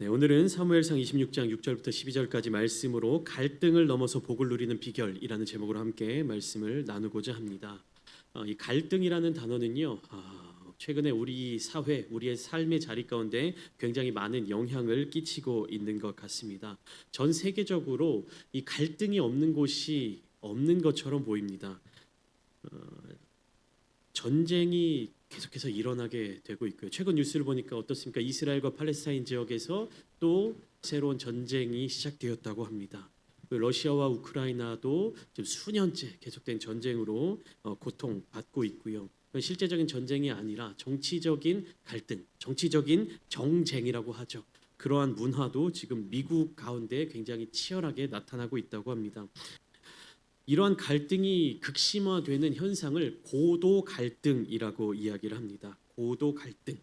네, 오늘은 사무엘상 26장 6절부터 12절까지 말씀으로 갈등을 넘어서 복을 누리는 비결이라는 제목으로 함께 말씀을 나누고자 합니다. 이 갈등이라는 단어는요, 최근에 우리 사회, 우리의 삶의 자리 가운데 굉장히 많은 영향을 끼치고 있는 것 같습니다. 전 세계적으로 이 갈등이 없는 곳이 없는 것처럼 보입니다. 전쟁이 계속해서 일어나게 되고 있고요. 최근 뉴스를 보니까 어떻습니까? 이스라엘과 팔레스타인 지역에서 또 새로운 전쟁이 시작되었다고 합니다. 러시아와 우크라이나도 지금 수년째 계속된 전쟁으로 고통받고 있고요. 실제적인 전쟁이 아니라 정치적인 갈등, 정치적인 정쟁이라고 하죠. 그러한 문화도 지금 미국 가운데 굉장히 치열하게 나타나고 있다고 합니다. 이러한 갈등이 극심화되는 현상을 고도 갈등이라고 이야기를 합니다. 고도 갈등.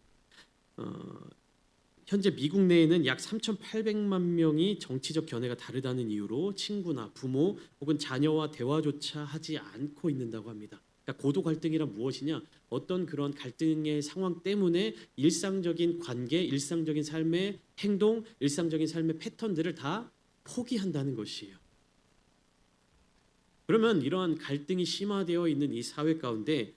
현재 미국 내에는 약 3,800만 명이 정치적 견해가 다르다는 이유로 친구나 부모 혹은 자녀와 대화조차 하지 않고 있는다고 합니다. 그러니까 고도 갈등이란 무엇이냐? 어떤 그런 갈등의 상황 때문에 일상적인 관계, 일상적인 삶의 행동, 일상적인 삶의 패턴들을 다 포기한다는 것이에요. 그러면 이러한 갈등이 심화되어 있는 이 사회 가운데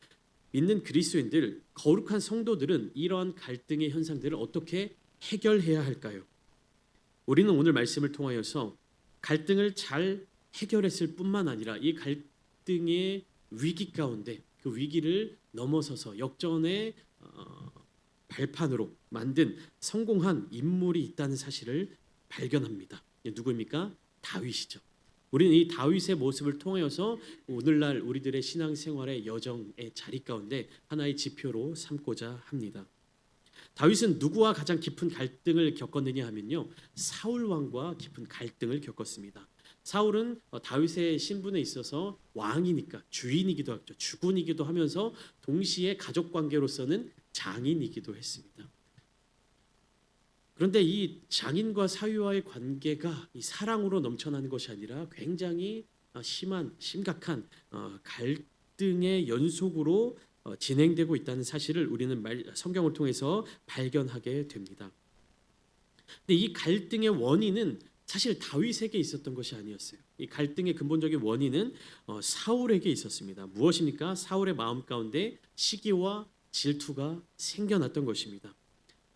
믿는 그리스도인들, 거룩한 성도들은 이러한 갈등의 현상들을 어떻게 해결해야 할까요? 우리는 오늘 말씀을 통하여서 갈등을 잘 해결했을 뿐만 아니라 이 갈등의 위기 가운데 그 위기를 넘어서서 역전의 발판으로 만든 성공한 인물이 있다는 사실을 발견합니다. 누구입니까? 다윗이죠. 우리는 이 다윗의 모습을 통하여서 오늘날 우리들의 신앙생활의 여정의 자리 가운데 하나의 지표로 삼고자 합니다. 다윗은 누구와 가장 깊은 갈등을 겪었느냐 하면요, 사울 왕과 깊은 갈등을 겪었습니다. 사울은 다윗의 신분에 있어서 왕이니까 주인이기도 하죠. 주군이기도 하면서 동시에 가족 관계로서는 장인이기도 했습니다. 그런데 이 장인과 사위와의 관계가 이 사랑으로 넘쳐나는 것이 아니라 굉장히 심각한 갈등의 연속으로 진행되고 있다는 사실을 우리는 성경을 통해서 발견하게 됩니다. 근데 이 갈등의 원인은 사실 다윗에게 있었던 것이 아니었어요. 이 갈등의 근본적인 원인은 사울에게 있었습니다. 무엇입니까? 사울의 마음 가운데 시기와 질투가 생겨났던 것입니다.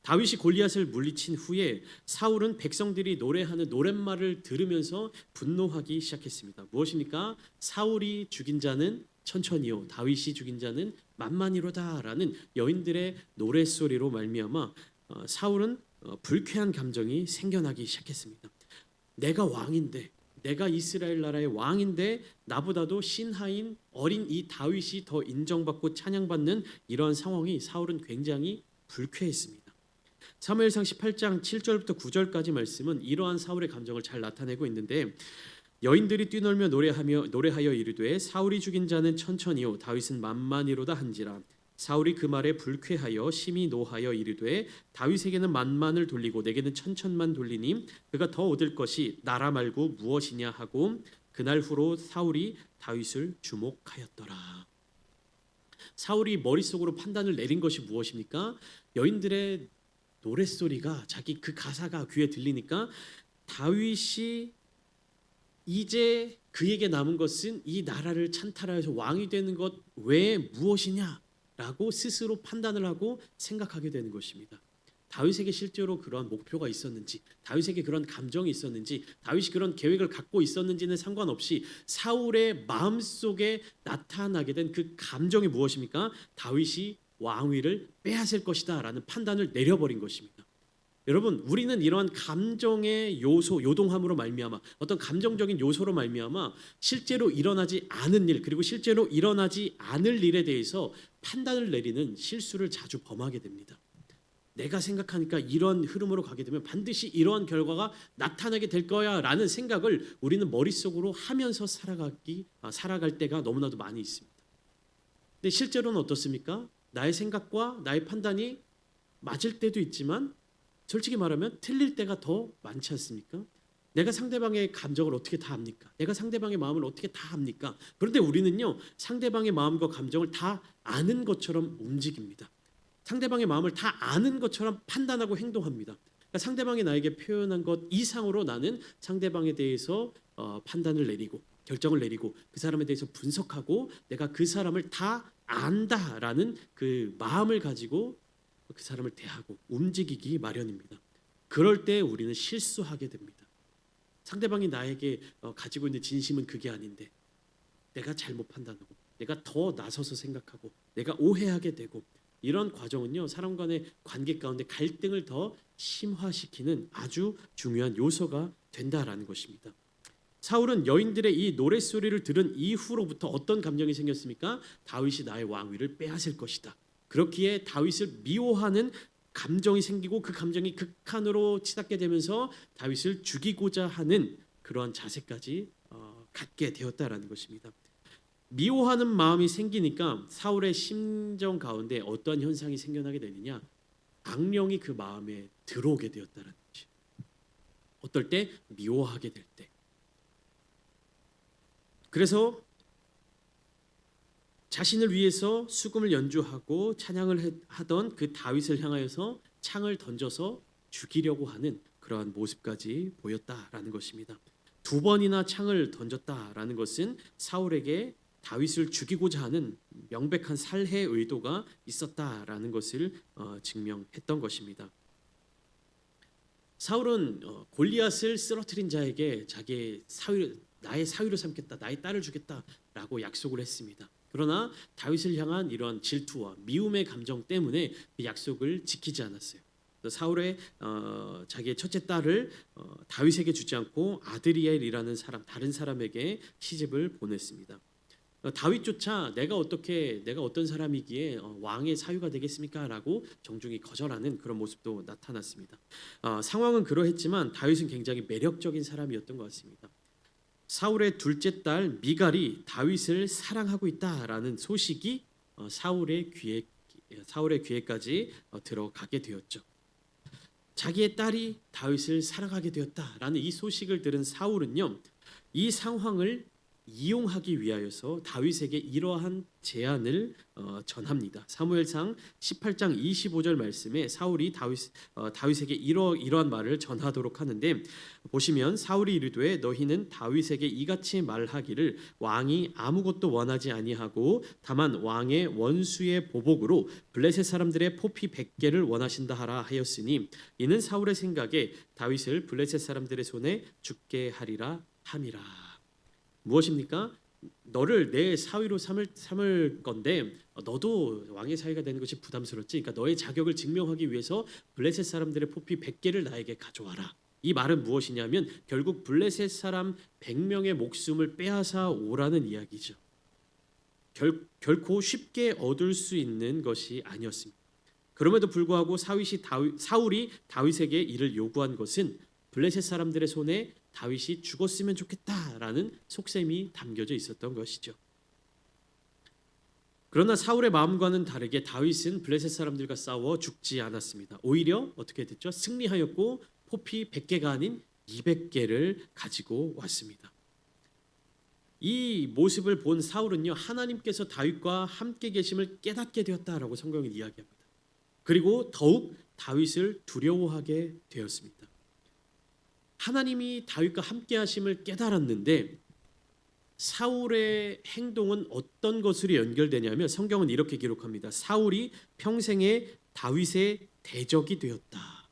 다윗이 골리앗을 물리친 후에 사울은 백성들이 노래하는 노랫말을 들으면서 분노하기 시작했습니다. 무엇입니까? 사울이 죽인 자는 천천히요, 다윗이 죽인 자는 만만히로다라는 여인들의 노랫소리로 말미암아 사울은 불쾌한 감정이 생겨나기 시작했습니다. 내가 왕인데, 내가 이스라엘 나라의 왕인데 나보다도 신하인 어린 이 다윗이 더 인정받고 찬양받는 이러한 상황이 사울은 굉장히 불쾌했습니다. 사무엘상 18장 7절부터 9절까지 말씀은 이러한 사울의 감정을 잘 나타내고 있는데, 여인들이 뛰놀며 노래하여 이르되 사울이 죽인 자는 천천히요 다윗은 만만히로다 한지라. 사울이 그 말에 불쾌하여 심히 노하여 이르되 다윗에게는 만만을 돌리고 내게는 천천만 돌리니 그가 더 얻을 것이 나라 말고 무엇이냐 하고 그날 후로 사울이 다윗을 주목하였더라. 사울이 머릿속으로 판단을 내린 것이 무엇입니까? 여인들의 노랫소리가, 자기 그 가사가 귀에 들리니까 다윗이 이제 그에게 남은 것은 이 나라를 찬탈하여서 왕이 되는 것 외에 무엇이냐라고 스스로 판단을 하고 생각하게 되는 것입니다. 다윗에게 실제로 그러한 목표가 있었는지, 다윗에게 그런 감정이 있었는지, 다윗이 그런 계획을 갖고 있었는지는 상관없이 사울의 마음속에 나타나게 된 그 감정이 무엇입니까? 다윗이 왕위를 빼앗을 것이다 라는 판단을 내려버린 것입니다. 여러분, 우리는 이러한 감정의 요소, 요동함으로 말미암아, 어떤 감정적인 요소로 말미암아 실제로 일어나지 않은 일, 그리고 실제로 일어나지 않을 일에 대해서 판단을 내리는 실수를 자주 범하게 됩니다. 내가 생각하니까 이런 흐름으로 가게 되면 반드시 이러한 결과가 나타나게 될 거야 라는 생각을 우리는 머릿속으로 하면서 살아갈 때가 너무나도 많이 있습니다. 근데 실제로는 어떻습니까? 나의 생각과 나의 판단이 맞을 때도 있지만 솔직히 말하면 틀릴 때가 더 많지 않습니까? 내가 상대방의 감정을 어떻게 다 압니까? 내가 상대방의 마음을 어떻게 다 압니까? 그런데 우리는요, 상대방의 마음과 감정을 다 아는 것처럼 움직입니다. 상대방의 마음을 다 아는 것처럼 판단하고 행동합니다. 그러니까 상대방이 나에게 표현한 것 이상으로 나는 상대방에 대해서 판단을 내리고 결정을 내리고 그 사람에 대해서 분석하고 내가 그 사람을 다 안다라는 그 마음을 가지고 그 사람을 대하고 움직이기 마련입니다. 그럴 때 우리는 실수하게 됩니다. 상대방이 나에게 가지고 있는 진심은 그게 아닌데 내가 잘못 판단하고 내가 더 나서서 생각하고 내가 오해하게 되고 이런 과정은요 사람 간의 관계 가운데 갈등을 더 심화시키는 아주 중요한 요소가 된다라는 것입니다. 사울은 여인들의 이 노랫소리를 들은 이후로부터 어떤 감정이 생겼습니까? 다윗이 나의 왕위를 빼앗을 것이다. 그렇기에 다윗을 미워하는 감정이 생기고 그 감정이 극한으로 치닫게 되면서 다윗을 죽이고자 하는 그러한 자세까지 갖게 되었다라는 것입니다. 미워하는 마음이 생기니까 사울의 심정 가운데 어떠한 현상이 생겨나게 되느냐? 악령이 그 마음에 들어오게 되었다는 것이. 어떨 때? 미워하게 될 때. 그래서 자신을 위해서 수금을 연주하고 찬양을 하던 그 다윗을 향하여서 창을 던져서 죽이려고 하는 그러한 모습까지 보였다라는 것입니다. 두 번이나 창을 던졌다라는 것은 사울에게 다윗을 죽이고자 하는 명백한 살해 의도가 있었다라는 것을 증명했던 것입니다. 사울은 골리앗을 쓰러뜨린 자에게 자기의 나의 사위로 삼겠다, 나의 딸을 주겠다라고 약속을 했습니다. 그러나 다윗을 향한 이러한 질투와 미움의 감정 때문에 그 약속을 지키지 않았어요. 사울의 자기의 첫째 딸을 다윗에게 주지 않고 아드리엘이라는 사람, 다른 사람에게 시집을 보냈습니다. 다윗조차 내가 어떤 사람이기에 왕의 사유가 되겠습니까라고 정중히 거절하는 그런 모습도 나타났습니다. 상황은 그러했지만 다윗은 굉장히 매력적인 사람이었던 것 같습니다. 사울의 둘째 딸 미갈이 다윗을 사랑하고 있다라는 소식이 사울의 귀에까지 들어가게 되었죠. 자기의 딸이 다윗을 사랑하게 되었다라는 이 소식을 들은 사울은요, 이 상황을 이용하기 위하여서 다윗에게 이러한 제안을 전합니다. 사무엘상 18장 25절 말씀에 사울이 다윗에게 이러한 말을 전하도록 하는데, 보시면 사울이 이르되 너희는 다윗에게 이같이 말하기를 왕이 아무것도 원하지 아니하고 다만 왕의 원수의 보복으로 블레셋 사람들의 포피 100개를 원하신다 하라 하였으니 이는 사울의 생각에 다윗을 블레셋 사람들의 손에 죽게 하리라 함이라. 무엇입니까? 너를 내 사위로 삼을 건데 너도 왕의 사위가 되는 것이 부담스럽지. 그러니까 너의 자격을 증명하기 위해서 블레셋 사람들의 포피 100개를 나에게 가져와라. 이 말은 무엇이냐면 결국 블레셋 사람 100명의 목숨을 빼앗아 오라는 이야기죠. 결코 쉽게 얻을 수 있는 것이 아니었습니다. 그럼에도 불구하고 사울이 다윗에게 이를 요구한 것은 블레셋 사람들의 손에 다윗이 죽었으면 좋겠다라는 속셈이 담겨져 있었던 것이죠. 그러나 사울의 마음과는 다르게 다윗은 블레셋 사람들과 싸워 죽지 않았습니다. 오히려 어떻게 됐죠? 승리하였고 포피 100개가 아닌 200개를 가지고 왔습니다. 이 모습을 본 사울은요, 하나님께서 다윗과 함께 계심을 깨닫게 되었다라고 성경이 이야기합니다. 그리고 더욱 다윗을 두려워하게 되었습니다. 하나님이 다윗과 함께 하심을 깨달았는데 사울의 행동은 어떤 것으로 연결되냐면 성경은 이렇게 기록합니다. 사울이 평생에 다윗의 대적이 되었다.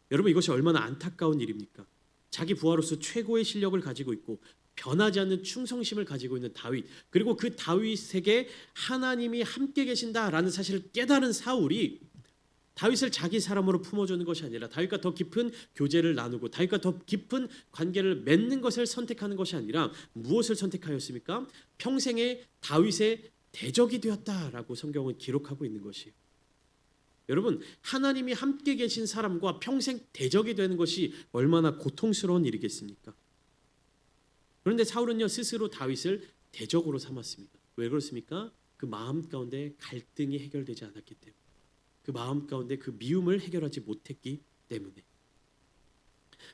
여러분, 이것이 얼마나 안타까운 일입니까? 자기 부하로서 최고의 실력을 가지고 있고 변하지 않는 충성심을 가지고 있는 다윗, 그리고 그 다윗에게 하나님이 함께 계신다라는 사실을 깨달은 사울이 다윗을 자기 사람으로 품어주는 것이 아니라 다윗과 더 깊은 교제를 나누고 다윗과 더 깊은 관계를 맺는 것을 선택하는 것이 아니라 무엇을 선택하였습니까? 평생에 다윗의 대적이 되었다라고 성경은 기록하고 있는 것이에요. 여러분, 하나님이 함께 계신 사람과 평생 대적이 되는 것이 얼마나 고통스러운 일이겠습니까? 그런데 사울은요, 스스로 다윗을 대적으로 삼았습니다. 왜 그렇습니까? 그 마음 가운데 갈등이 해결되지 않았기 때문에, 그 마음 가운데 그 미움을 해결하지 못했기 때문에.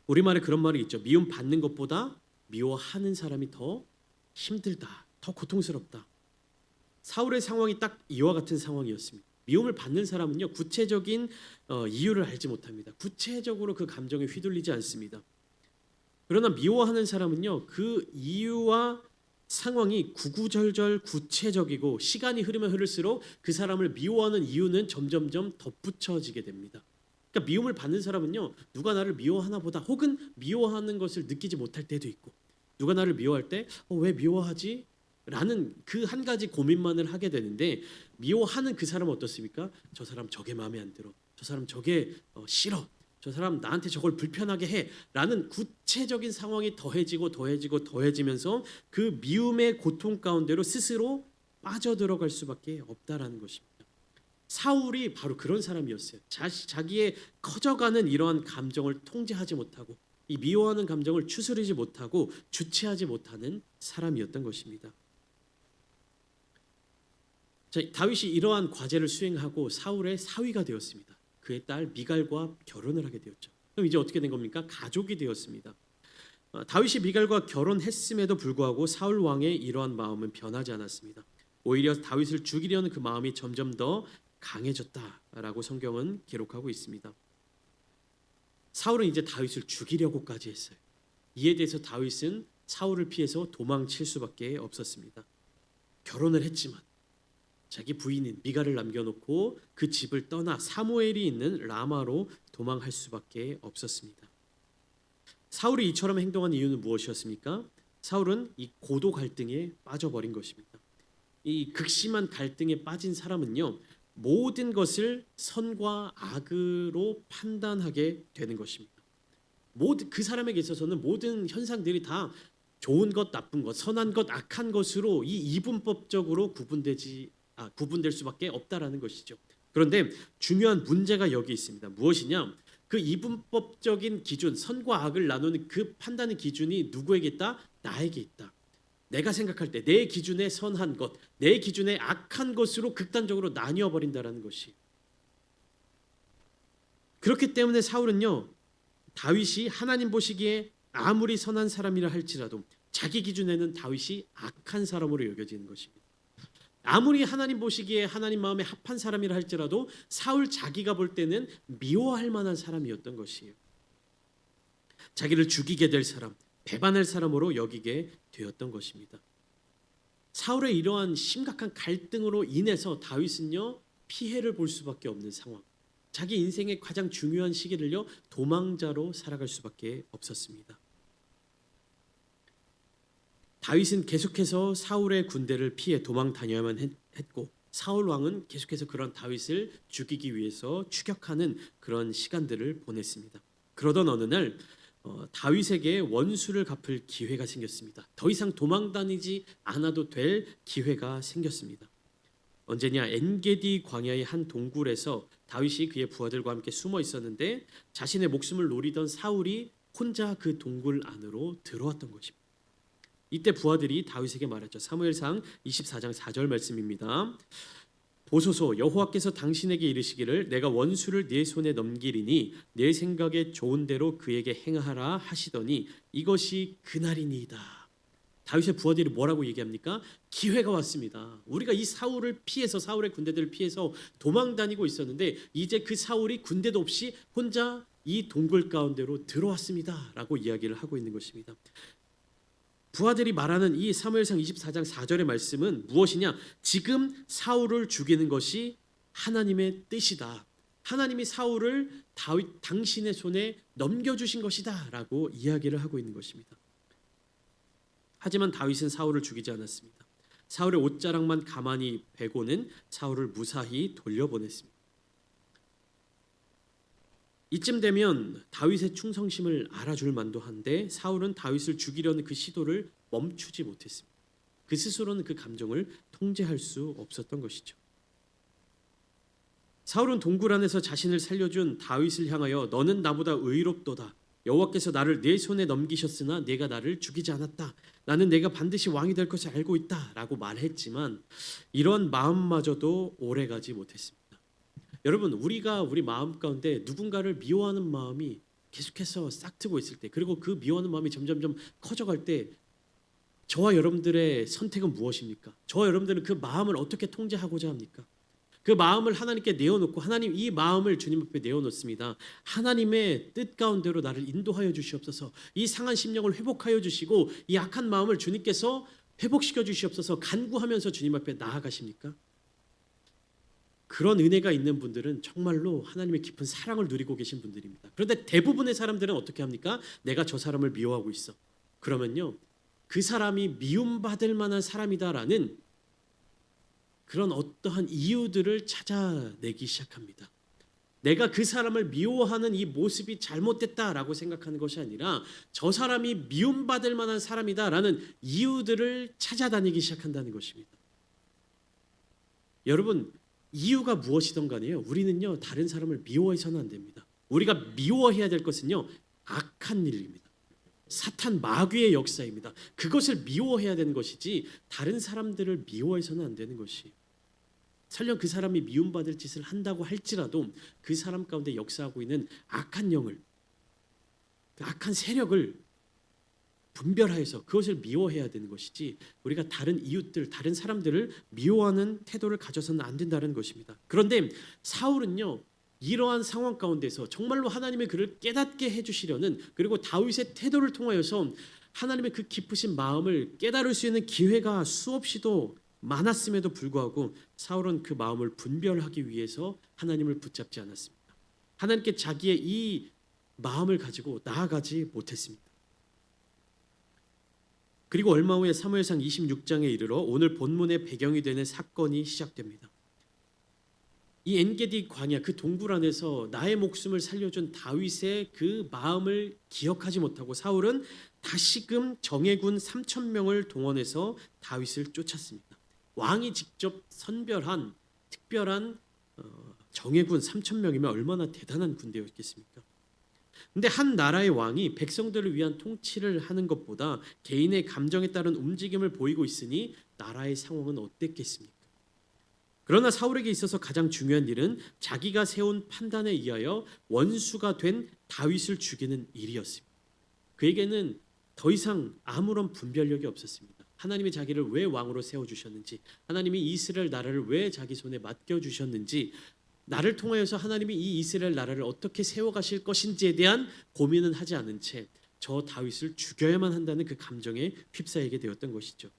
우리말에 그런 말이 있죠. 미움 받는 것보다 미워하는 사람이 더 힘들다, 더 고통스럽다. 사울의 상황이 딱 이와 같은 상황이었습니다. 미움을 받는 사람은요 구체적인 이유를 알지 못합니다. 구체적으로 그 감정에 휘둘리지 않습니다. 그러나 미워하는 사람은요 그 이유와 상황이 구구절절 구체적이고 시간이 흐르면 흐를수록 그 사람을 미워하는 이유는 점점점 덧붙여지게 됩니다. 그러니까 미움을 받는 사람은요 누가 나를 미워하나 보다 혹은 미워하는 것을 느끼지 못할 때도 있고 누가 나를 미워할 때 왜 미워하지? 라는 그 한 가지 고민만을 하게 되는데 미워하는 그 사람은 어떻습니까? 저 사람 저게 마음에 안 들어. 저 사람 저게 싫어. 저 사람 나한테 저걸 불편하게 해. 라는 구체적인 상황이 더해지면서 그 미움의 고통 가운데로 스스로 빠져들어갈 수밖에 없다라는 것입니다. 사울이 바로 그런 사람이었어요. 자기의 커져가는 이러한 감정을 통제하지 못하고 이 미워하는 감정을 추스르지 못하고 주체하지 못하는 사람이었던 것입니다. 자, 다윗이 이러한 과제를 수행하고 사울의 사위가 되었습니다. 그의 딸 미갈과 결혼을 하게 되었죠. 그럼 이제 어떻게 된 겁니까? 가족이 되었습니다. 다윗이 미갈과 결혼했음에도 불구하고 사울 왕의 이러한 마음은 변하지 않았습니다. 오히려 다윗을 죽이려는 그 마음이 점점 더 강해졌다라고 성경은 기록하고 있습니다. 사울은 이제 다윗을 죽이려고까지 했어요. 이에 대해서 다윗은 사울을 피해서 도망칠 수밖에 없었습니다. 결혼을 했지만 자기 부인인 미갈을 남겨놓고 그 집을 떠나 사무엘이 있는 라마로 도망할 수밖에 없었습니다. 사울이 이처럼 행동한 이유는 무엇이었습니까? 사울은 이 고도 갈등에 빠져버린 것입니다. 이 극심한 갈등에 빠진 사람은요 모든 것을 선과 악으로 판단하게 되는 것입니다. 모든 그 사람에게 있어서는 모든 현상들이 다 좋은 것, 나쁜 것, 선한 것, 악한 것으로 이 이분법적으로 구분될 수밖에 없다라는 것이죠. 그런데 중요한 문제가 여기 있습니다. 무엇이냐? 그 이분법적인 기준, 선과 악을 나누는 그 판단의 기준이 누구에게 있다? 나에게 있다. 내가 생각할 때 내 기준에 선한 것, 내 기준에 악한 것으로 극단적으로 나뉘어 버린다라는 것이. 그렇기 때문에 사울은요 다윗이 하나님 보시기에 아무리 선한 사람이라 할지라도 자기 기준에는 다윗이 악한 사람으로 여겨지는 것입니다. 아무리 하나님 보시기에 하나님 마음에 합한 사람이라 할지라도 사울 자기가 볼 때는 미워할 만한 사람이었던 것이에요. 자기를 죽이게 될 사람, 배반할 사람으로 여기게 되었던 것입니다. 사울의 이러한 심각한 갈등으로 인해서 다윗은요 피해를 볼 수밖에 없는 상황, 자기 인생의 가장 중요한 시기를요 도망자로 살아갈 수밖에 없었습니다. 다윗은 계속해서 사울의 군대를 피해 도망 다녀야만 했고 사울 왕은 계속해서 그런 다윗을 죽이기 위해서 추격하는 그런 시간들을 보냈습니다. 그러던 어느 날 다윗에게 원수를 갚을 기회가 생겼습니다. 더 이상 도망 다니지 않아도 될 기회가 생겼습니다. 언제냐? 엔게디 광야의 한 동굴에서 다윗이 그의 부하들과 함께 숨어 있었는데 자신의 목숨을 노리던 사울이 혼자 그 동굴 안으로 들어왔던 것입니다. 이때 부하들이 다윗에게 말했죠. 사무엘상 24장 4절 말씀입니다. 보소서 여호와께서 당신에게 이르시기를 내가 원수를 네 손에 넘기리니 내 생각에 좋은 대로 그에게 행하라 하시더니 이것이 그날이니이다. 다윗의 부하들이 뭐라고 얘기합니까? 기회가 왔습니다. 우리가 이 사울을 피해서 사울의 군대들을 피해서 도망 다니고 있었는데 이제 그 사울이 군대도 없이 혼자 이 동굴 가운데로 들어왔습니다. 라고 이야기를 하고 있는 것입니다. 부하들이 말하는 이 사무엘상 24장 4절의 말씀은 무엇이냐? 지금 사울을 죽이는 것이 하나님의 뜻이다. 하나님이 사울을 다윗 당신의 손에 넘겨주신 것이다 라고 이야기를 하고 있는 것입니다. 하지만 다윗은 사울을 죽이지 않았습니다. 사울의 옷자락만 가만히 베고는 사울을 무사히 돌려보냈습니다. 이쯤 되면 다윗의 충성심을 알아줄 만도 한데 사울은 다윗을 죽이려는 그 시도를 멈추지 못했습니다. 그 스스로는 그 감정을 통제할 수 없었던 것이죠. 사울은 동굴 안에서 자신을 살려준 다윗을 향하여 너는 나보다 의롭도다. 여호와께서 나를 내 손에 넘기셨으나 내가 나를 죽이지 않았다. 나는 내가 반드시 왕이 될 것을 알고 있다 라고 말했지만 이런 마음마저도 오래가지 못했습니다. 여러분 우리가 우리 마음 가운데 누군가를 미워하는 마음이 계속해서 싹트고 있을 때 그리고 그 미워하는 마음이 점점점 커져갈 때 저와 여러분들의 선택은 무엇입니까? 저와 여러분들은 그 마음을 어떻게 통제하고자 합니까? 그 마음을 하나님께 내어놓고 하나님 이 마음을 주님 앞에 내어놓습니다. 하나님의 뜻 가운데로 나를 인도하여 주시옵소서. 이 상한 심령을 회복하여 주시고 이 악한 마음을 주님께서 회복시켜 주시옵소서 간구하면서 주님 앞에 나아가십니까? 그런 은혜가 있는 분들은 정말로 하나님의 깊은 사랑을 누리고 계신 분들입니다. 그런데 대부분의 사람들은 어떻게 합니까? 내가 저 사람을 미워하고 있어. 그러면요, 그 사람이 미움받을 만한 사람이다라는 그런 어떠한 이유들을 찾아내기 시작합니다. 내가 그 사람을 미워하는 이 모습이 잘못됐다라고 생각하는 것이 아니라 저 사람이 미움받을 만한 사람이다라는 이유들을 찾아다니기 시작한다는 것입니다. 여러분, 이유가 무엇이든 간에요, 우리는요 다른 사람을 미워해서는 안 됩니다. 우리가 미워해야 될 것은요 악한 일입니다. 사탄 마귀의 역사입니다. 그것을 미워해야 되는 것이지 다른 사람들을 미워해서는 안 되는 것이. 설령 그 사람이 미움받을 짓을 한다고 할지라도 그 사람 가운데 역사하고 있는 악한 영을, 악한 세력을 분별하여서 그것을 미워해야 되는 것이지 우리가 다른 이웃들, 다른 사람들을 미워하는 태도를 가져서는 안 된다는 것입니다. 그런데 사울은요 이러한 상황 가운데서 정말로 하나님의 그를 깨닫게 해주시려는, 그리고 다윗의 태도를 통하여서 하나님의 그 깊으신 마음을 깨달을 수 있는 기회가 수없이도 많았음에도 불구하고 사울은 그 마음을 분별하기 위해서 하나님을 붙잡지 않았습니다. 하나님께 자기의 이 마음을 가지고 나아가지 못했습니다. 그리고 얼마 후에 사무엘상 26장에 이르러 오늘 본문의 배경이 되는 사건이 시작됩니다. 이 엔게디 광야, 그 동굴 안에서 나의 목숨을 살려준 다윗의 그 마음을 기억하지 못하고 사울은 다시금 정예군 3,000명을 동원해서 다윗을 쫓았습니다. 왕이 직접 선별한 특별한 정예군 3,000명이면 얼마나 대단한 군대였겠습니까? 근데 한 나라의 왕이 백성들을 위한 통치를 하는 것보다 개인의 감정에 따른 움직임을 보이고 있으니 나라의 상황은 어땠겠습니까? 그러나 사울에게 있어서 가장 중요한 일은 자기가 세운 판단에 의하여 원수가 된 다윗을 죽이는 일이었습니다. 그에게는 더 이상 아무런 분별력이 없었습니다. 하나님이 자기를 왜 왕으로 세워주셨는지, 하나님이 이스라엘 나라를 왜 자기 손에 맡겨주셨는지, 나를 통하여서 하나님이 이 이스라엘 나라를 어떻게 세워가실 것인지에 대한 고민은 하지 않은 채 저 다윗을 죽여야만 한다는 그 감정에 휩싸이게 되었던 것이죠.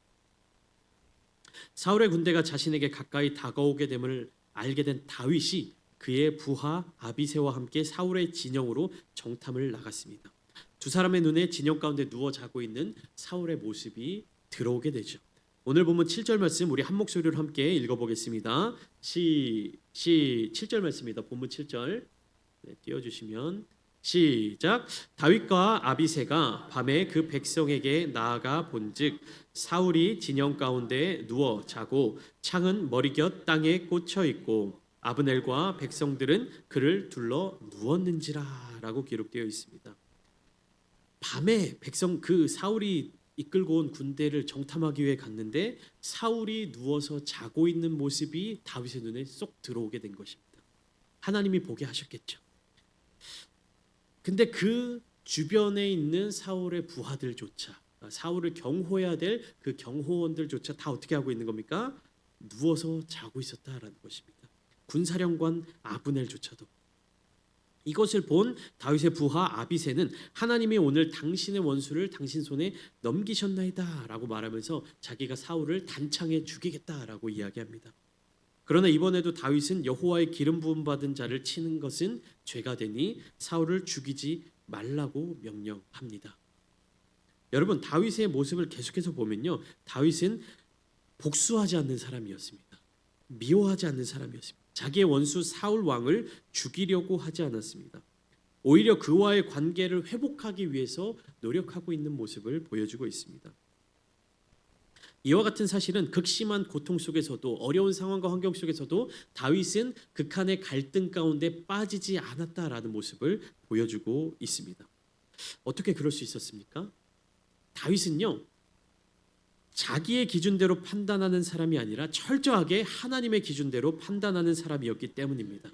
사울의 군대가 자신에게 가까이 다가오게 됨을 알게 된 다윗이 그의 부하 아비새와 함께 사울의 진영으로 정탐을 나갔습니다. 두 사람의 눈에 진영 가운데 누워 자고 있는 사울의 모습이 들어오게 되죠. 오늘 본문 7절 말씀 우리 한 목소리로 함께 읽어보겠습니다. 7절 말씀입니다. 본문 7절 띄워주시면 시작. 다윗과 아비새가 밤에 그 백성에게 나아가 본즉 사울이 진영 가운데 누워 자고 창은 머리곁 땅에 꽂혀 있고 아브넬과 백성들은 그를 둘러 누웠는지라라고 기록되어 있습니다. 밤에 백성, 그 사울이 이끌고 온 군대를 정탐하기 위해 갔는데 사울이 누워서 자고 있는 모습이 다윗의 눈에 쏙 들어오게 된 것입니다. 하나님이 보게 하셨겠죠. 근데 그 주변에 있는 사울의 부하들조차, 사울을 경호해야 될 그 경호원들조차 다 어떻게 하고 있는 겁니까? 누워서 자고 있었다라는 것입니다. 군사령관 아브넬조차도. 이것을 본 다윗의 부하 아비새는 하나님이 오늘 당신의 원수를 당신 손에 넘기셨나이다 라고 말하면서 자기가 사울을 단창에 죽이겠다라고 이야기합니다. 그러나 이번에도 다윗은 여호와의 기름 부음 받은 자를 치는 것은 죄가 되니 사울을 죽이지 말라고 명령합니다. 여러분, 다윗의 모습을 계속해서 보면요, 다윗은 복수하지 않는 사람이었습니다. 미워하지 않는 사람이었습니다. 자기의 원수 사울 왕을 죽이려고 하지 않았습니다. 오히려 그와의 관계를 회복하기 위해서 노력하고 있는 모습을 보여주고 있습니다. 이와 같은 사실은 극심한 고통 속에서도, 어려운 상황과 환경 속에서도 다윗은 극한의 갈등 가운데 빠지지 않았다라는 모습을 보여주고 있습니다. 어떻게 그럴 수 있었습니까? 다윗은요, 자기의 기준대로 판단하는 사람이 아니라 철저하게 하나님의 기준대로 판단하는 사람이었기 때문입니다.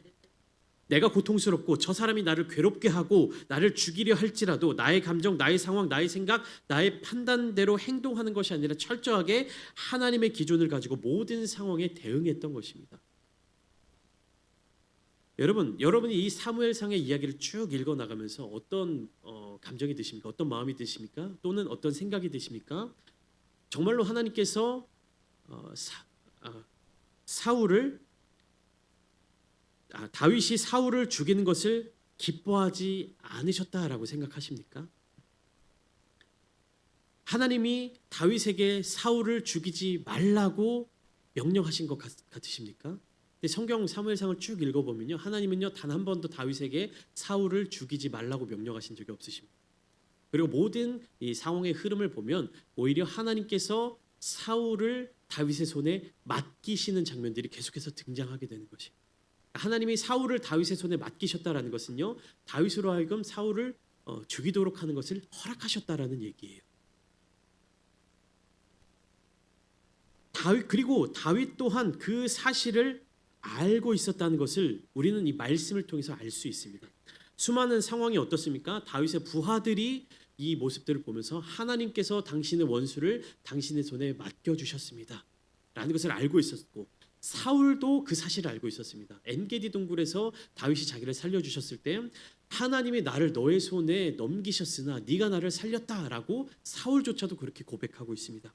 내가 고통스럽고 저 사람이 나를 괴롭게 하고 나를 죽이려 할지라도 나의 감정, 나의 상황, 나의 생각, 나의 판단대로 행동하는 것이 아니라 철저하게 하나님의 기준을 가지고 모든 상황에 대응했던 것입니다. 여러분이 이 사무엘상의 이야기를 쭉 읽어 나가면서 어떤 감정이 드십니까? 어떤 마음이 드십니까? 또는 어떤 생각이 드십니까? 정말로 하나님께서 사울을 다윗이 사울을 죽이는 것을 기뻐하지 않으셨다라고 생각하십니까? 하나님이 다윗에게 사울을 죽이지 말라고 명령하신 것 같으십니까? 근데 성경 사무엘상을 쭉 읽어보면요, 하나님은요 단 한 번도 다윗에게 사울을 죽이지 말라고 명령하신 적이 없으십니다. 그리고 모든 이 상황의 흐름을 보면 오히려 하나님께서 사울을 다윗의 손에 맡기시는 장면들이 계속해서 등장하게 되는 것이에요. 하나님이 사울을 다윗의 손에 맡기셨다라는 것은요, 다윗으로 하여금 사울을 죽이도록 하는 것을 허락하셨다라는 얘기예요. 그리고 다윗 또한 그 사실을 알고 있었다는 것을 우리는 이 말씀을 통해서 알 수 있습니다. 수많은 상황이 어떻습니까? 다윗의 부하들이 이 모습들을 보면서 하나님께서 당신의 원수를 당신의 손에 맡겨주셨습니다 라는 것을 알고 있었고, 사울도 그 사실을 알고 있었습니다. 엔게디 동굴에서 다윗이 자기를 살려주셨을 때 하나님이 나를 너의 손에 넘기셨으나 네가 나를 살렸다라고 사울조차도 그렇게 고백하고 있습니다.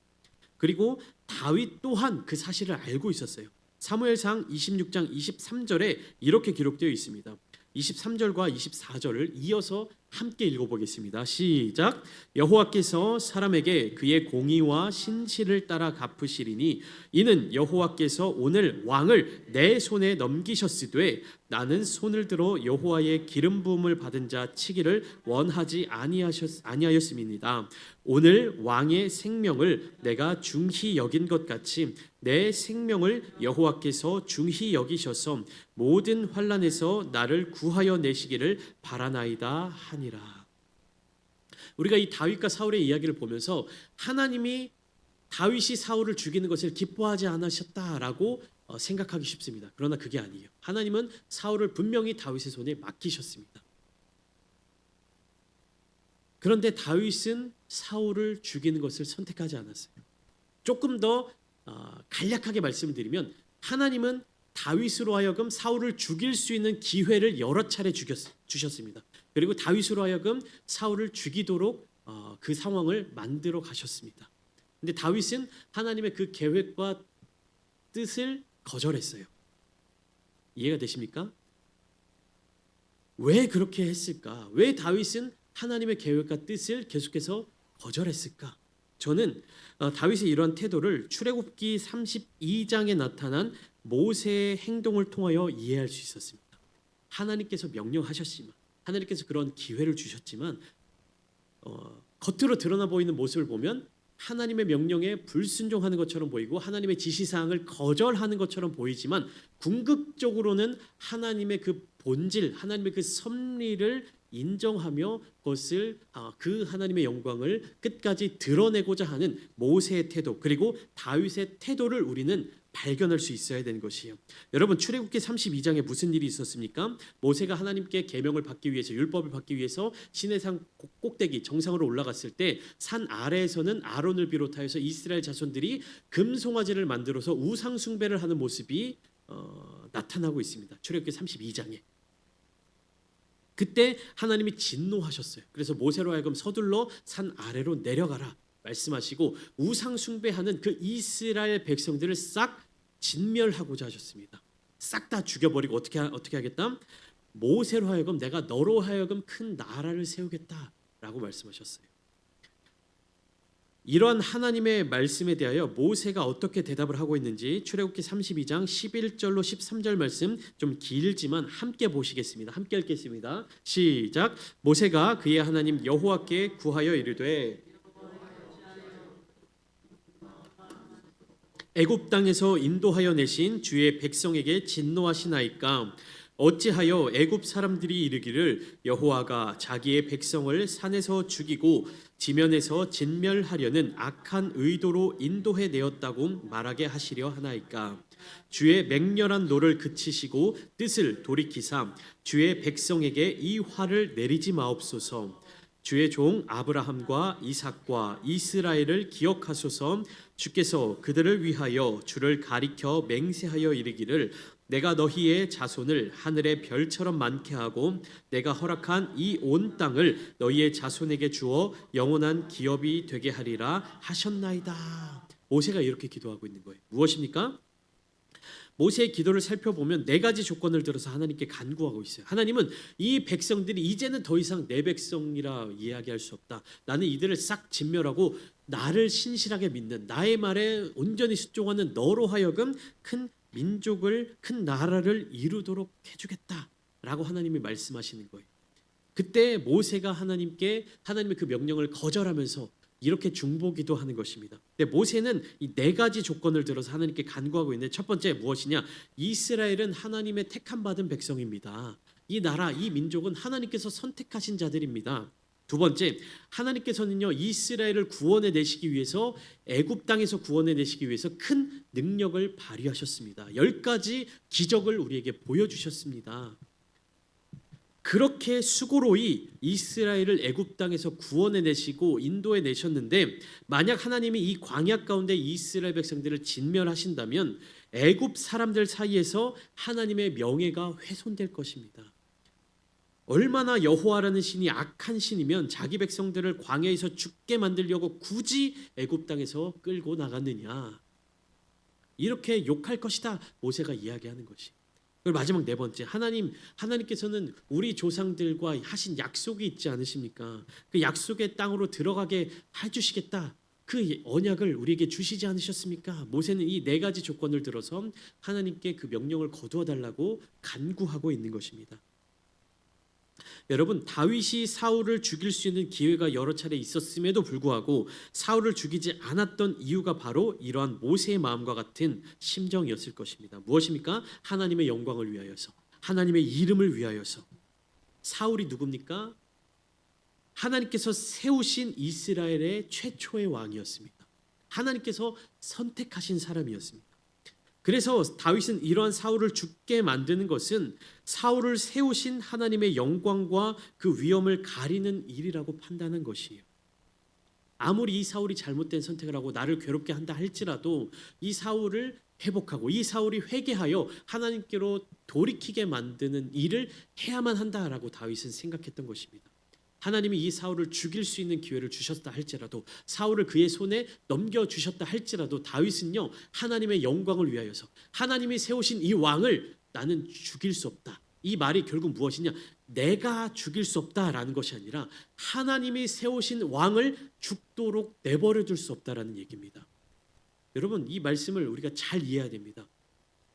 그리고 다윗 또한 그 사실을 알고 있었어요. 사무엘상 26장 23절에 이렇게 기록되어 있습니다. 23절과 24절을 이어서 함께 읽어보겠습니다. 시작. 여호와께서 사람에게 그의 공의와 신실을 따라 갚으시리니 이는 여호와께서 오늘 왕을 내 손에 넘기셨으되 나는 손을 들어 여호와의 기름 부음을 받은 자 치기를 원하지 아니하였음이니이다. 오늘 왕의 생명을 내가 중히 여긴 것 같이 내 생명을 여호와께서 중히 여기셔서 모든 환난에서 나를 구하여 내시기를 바라나이다 하니라. 우리가 이 다윗과 사울의 이야기를 보면서 하나님이 다윗이 사울을 죽이는 것을 기뻐하지 않으셨다라고 생각하기 쉽습니다. 그러나 그게 아니에요. 하나님은 사울을 분명히 다윗의 손에 맡기셨습니다. 그런데 다윗은 사울을 죽이는 것을 선택하지 않았어요. 조금 더 간략하게 말씀드리면 하나님은 다윗으로 하여금 사울을 죽일 수 있는 기회를 여러 차례 주셨습니다. 그리고 다윗으로 하여금 사울을 죽이도록 그 상황을 만들어 가셨습니다. 근데 다윗은 하나님의 그 계획과 뜻을 거절했어요. 이해가 되십니까? 왜 그렇게 했을까? 왜 다윗은 하나님의 계획과 뜻을 계속해서 거절했을까? 저는 다윗의 이러한 태도를 출애굽기 32장에 나타난 모세의 행동을 통하여 이해할 수 있었습니다. 하나님께서 명령하셨지만, 하나님께서 그런 기회를 주셨지만 겉으로 드러나 보이는 모습을 보면 하나님의 명령에 불순종하는 것처럼 보이고 하나님의 지시사항을 거절하는 것처럼 보이지만 궁극적으로는 하나님의 그 본질, 하나님의 그 섭리를 인정하며 그것을 그 하나님의 영광을 끝까지 드러내고자 하는 모세의 태도, 그리고 다윗의 태도를 우리는 발견할 수 있어야 되는 것이에요. 여러분, 출애굽기 32장에 무슨 일이 있었습니까? 모세가 하나님께 계명을 받기 위해서, 율법을 받기 위해서 시내산 꼭대기 정상으로 올라갔을 때 산 아래에서는 아론을 비롯하여서 이스라엘 자손들이 금송아지를 만들어서 우상 숭배를 하는 모습이 나타나고 있습니다. 출애굽기 32장에. 그때 하나님이 진노하셨어요. 그래서 모세로 하여금 서둘러 산 아래로 내려가라 말씀하시고 우상 숭배하는 그 이스라엘 백성들을 싹 진멸하고자 하셨습니다. 싹 다 죽여버리고 어떻게 하겠다? 모세로 하여금 내가 너로 하여금 큰 나라를 세우겠다라고 말씀하셨어요. 이러한 하나님의 말씀에 대하여 모세가 어떻게 대답을 하고 있는지 출애굽기 32장 11절로 13절 말씀 좀 길지만 함께 보시겠습니다. 함께 읽겠습니다. 시작. 모세가 그의 하나님 여호와께 구하여 이르되 애굽 땅에서 인도하여 내신 주의 백성에게 진노하시나이까? 어찌하여 애굽 사람들이 이르기를 여호와가 자기의 백성을 산에서 죽이고 지면에서 진멸하려는 악한 의도로 인도해 내었다고 말하게 하시려 하나이까? 주의 맹렬한 노를 그치시고 뜻을 돌이키사 주의 백성에게 이 화를 내리지 마옵소서. 주의 종 아브라함과 이삭과 이스라엘을 기억하소서. 주께서 그들을 위하여 주를 가리켜 맹세하여 이르기를 내가 너희의 자손을 하늘의 별처럼 많게 하고 내가 허락한 이 온 땅을 너희의 자손에게 주어 영원한 기업이 되게 하리라 하셨나이다. 모세가 이렇게 기도하고 있는 거예요. 무엇입니까? 모세의 기도를 살펴보면 네 가지 조건을 들어서 하나님께 간구하고 있어요. 하나님은 이 백성들이 이제는 더 이상 내 백성이라 이야기할 수 없다. 나는 이들을 싹 진멸하고 나를 신실하게 믿는, 나의 말에 온전히 순종하는 너로 하여금 큰 민족을, 큰 나라를 이루도록 해주겠다라고 하나님이 말씀하시는 거예요. 그때 모세가 하나님의 그 명령을 거절하면서 이렇게 중보기도 하는 것입니다. 근데 모세는 이 네 가지 조건을 들어서 하나님께 간구하고 있는데, 첫 번째 무엇이냐? 이스라엘은 하나님의 택함 받은 백성입니다. 이 나라, 이 민족은 하나님께서 선택하신 자들입니다. 두 번째, 하나님께서는요 이스라엘을 구원해 내시기 위해서, 애굽 땅에서 구원해 내시기 위해서 큰 능력을 발휘하셨습니다. 10가지 기적을 우리에게 보여주셨습니다. 그렇게 수고로이 이스라엘을 애굽 땅에서 구원해 내시고 인도해 내셨는데, 만약 하나님이 이 광야 가운데 이스라엘 백성들을 진멸하신다면 애굽 사람들 사이에서 하나님의 명예가 훼손될 것입니다. 얼마나 여호와라는 신이 악한 신이면 자기 백성들을 광야에서 죽게 만들려고 굳이 애굽 땅에서 끌고 나갔느냐, 이렇게 욕할 것이다 모세가 이야기하는 것이. 그리고 마지막 네 번째, 하나님께서는 우리 조상들과 하신 약속이 있지 않으십니까? 그 약속의 땅으로 들어가게 해주시겠다, 그 언약을 우리에게 주시지 않으셨습니까? 모세는 이 네 가지 조건을 들어서 하나님께 그 명령을 거두어 달라고 간구하고 있는 것입니다. 여러분, 다윗이 사울을 죽일 수 있는 기회가 여러 차례 있었음에도 불구하고 사울을 죽이지 않았던 이유가 바로 이러한 모세의 마음과 같은 심정이었을 것입니다. 무엇입니까? 하나님의 영광을 위하여서, 하나님의 이름을 위하여서. 사울이 누굽니까? 하나님께서 세우신 이스라엘의 최초의 왕이었습니다. 하나님께서 선택하신 사람이었습니다. 그래서 다윗은 이러한 사울을 죽게 만드는 것은 사울을 세우신 하나님의 영광과 그 위엄을 가리는 일이라고 판단한 것이에요. 아무리 이 사울이 잘못된 선택을 하고 나를 괴롭게 한다 할지라도 이 사울을 회복하고 이 사울이 회개하여 하나님께로 돌이키게 만드는 일을 해야만 한다라고 다윗은 생각했던 것입니다. 하나님이 이 사울을 죽일 수 있는 기회를 주셨다 할지라도, 사울을 그의 손에 넘겨주셨다 할지라도 다윗은요 하나님의 영광을 위하여서, 하나님이 세우신 이 왕을 나는 죽일 수 없다. 이 말이 결국 무엇이냐? 내가 죽일 수 없다라는 것이 아니라 하나님이 세우신 왕을 죽도록 내버려 둘 수 없다라는 얘기입니다. 여러분, 이 말씀을 우리가 잘 이해해야 됩니다.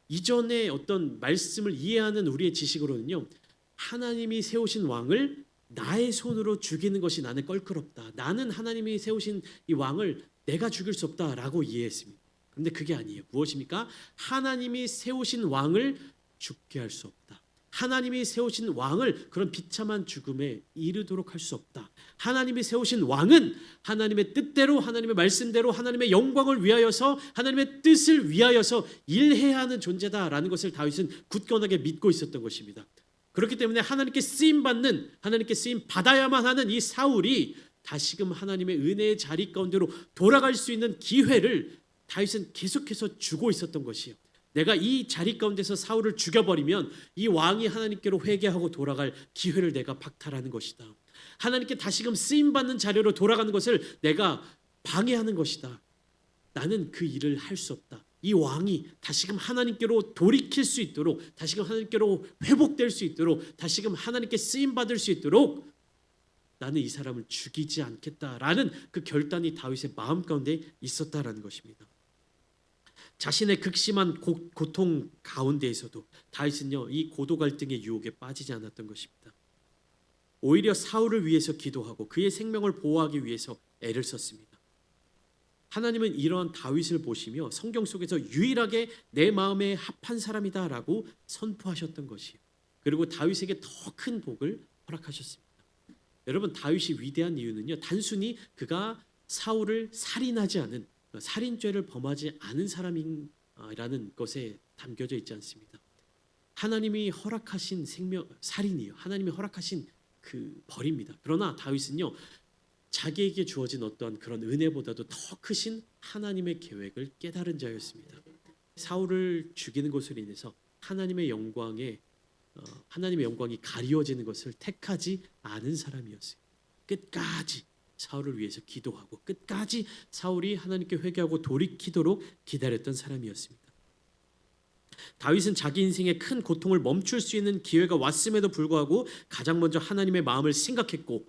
이전에 어떤 말씀을 이해하는 우리의 지식으로는요, 하나님이 세우신 왕을 나의 손으로 죽이는 것이 나는 껄끄럽다, 나는 하나님이 세우신 이 왕을 내가 죽일 수 없다라고 이해했습니다. 그런데 그게 아니에요. 무엇입니까? 하나님이 세우신 왕을 죽게 할 수 없다. 하나님이 세우신 왕을 그런 비참한 죽음에 이르도록 할 수 없다. 하나님이 세우신 왕은 하나님의 뜻대로, 하나님의 말씀대로, 하나님의 영광을 위하여서, 하나님의 뜻을 위하여서 일해야 하는 존재다라는 것을 다윗은 굳건하게 믿고 있었던 것입니다. 그렇기 때문에 하나님께 쓰임 받아야만 하는 이 사울이 다시금 하나님의 은혜의 자리 가운데로 돌아갈 수 있는 기회를 다윗은 계속해서 주고 있었던 것이에요. 내가 이 자리 가운데서 사울을 죽여버리면 이 왕이 하나님께로 회개하고 돌아갈 기회를 내가 박탈하는 것이다. 하나님께 다시금 쓰임받는 자리로 돌아가는 것을 내가 방해하는 것이다. 나는 그 일을 할 수 없다. 이 왕이 다시금 하나님께로 돌이킬 수 있도록, 다시금 하나님께로 회복될 수 있도록, 다시금 하나님께 쓰임받을 수 있도록 나는 이 사람을 죽이지 않겠다라는 그 결단이 다윗의 마음 가운데 있었다라는 것입니다. 자신의 극심한 고통 가운데에서도 다윗은요 이 고도 갈등의 유혹에 빠지지 않았던 것입니다. 오히려 사울을 위해서 기도하고 그의 생명을 보호하기 위해서 애를 썼습니다. 하나님은 이러한 다윗을 보시며 성경 속에서 유일하게 내 마음에 합한 사람이다라고 선포하셨던 것이에요. 그리고 다윗에게 더 큰 복을 허락하셨습니다. 여러분, 다윗이 위대한 이유는요 단순히 그가 사울을 살인하지 않은, 살인죄를 범하지 않은 사람이라는 것에 담겨져 있지 않습니다. 하나님이 허락하신 살인이에요. 하나님이 허락하신 그 벌입니다. 그러나 다윗은요 자기에게 주어진 어떠한 그런 은혜보다도 더 크신 하나님의 계획을 깨달은 자였습니다. 사울을 죽이는 것으로 인해서 하나님의 영광에 하나님의 영광이 가리워지는 것을 택하지 않은 사람이었어요. 끝까지 사울을 위해서 기도하고 끝까지 사울이 하나님께 회개하고 돌이키도록 기다렸던 사람이었습니다. 다윗은 자기 인생의 큰 고통을 멈출 수 있는 기회가 왔음에도 불구하고 가장 먼저 하나님의 마음을 생각했고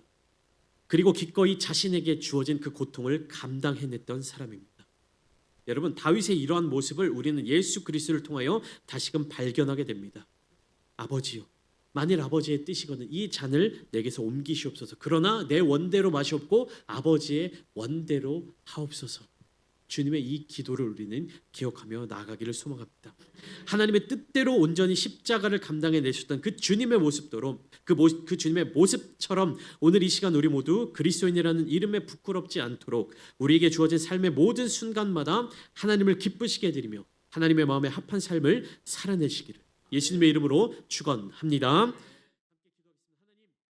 그리고 기꺼이 자신에게 주어진 그 고통을 감당해냈던 사람입니다. 여러분, 다윗의 이러한 모습을 우리는 예수 그리스도를 통하여 다시금 발견하게 됩니다. 아버지요, 만일 아버지의 뜻이거든 이 잔을 내게서 옮기시옵소서. 그러나 내 원대로 마시옵고 아버지의 원대로 하옵소서. 주님의 이 기도를 우리는 기억하며 나아가기를 소망합니다. 하나님의 뜻대로 온전히 십자가를 감당해 내셨던 그 주님의 모습대로 그 주님의 모습처럼 오늘 이 시간 우리 모두 그리스도인이라는 이름에 부끄럽지 않도록 우리에게 주어진 삶의 모든 순간마다 하나님을 기쁘시게 해드리며 하나님의 마음에 합한 삶을 살아내시기를 예수님의 이름으로 축원합니다.